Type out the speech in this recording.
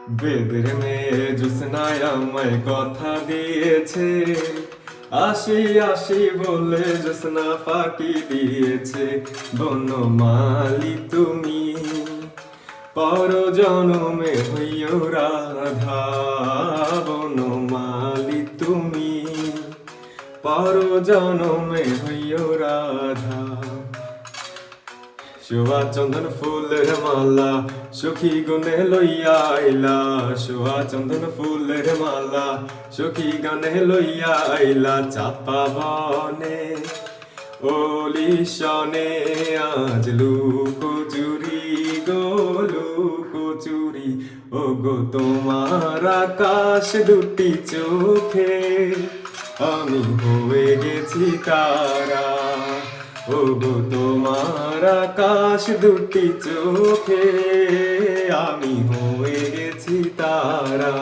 বেদের মেয়ে জ্যোৎস্নায় আমায় কথা দিয়েছে, আসি আসি বলে জ্যোৎস্না ফাঁকি দিয়েছে। বনমালী তুমি পর জনমে হইও রাধা, বনমালী তুমি পর জনমে হইও রাধা। শোভা চন্দন ফুলের মালা সখী গনে লইয়া আইলা, শোভা চন্দন ফুলের মালা সখী গনে লইয়া আইলা। চাপা বনে ওলিশনে আজ লুকো চুরি গো লুকো চুরি, ও গো তোমার আকাশ দুটি চোখে আমি হয়ে গেছি তারা। ও গো তোমার আকাশ দুটি চোখে আমি হয়ে গেছি তারা।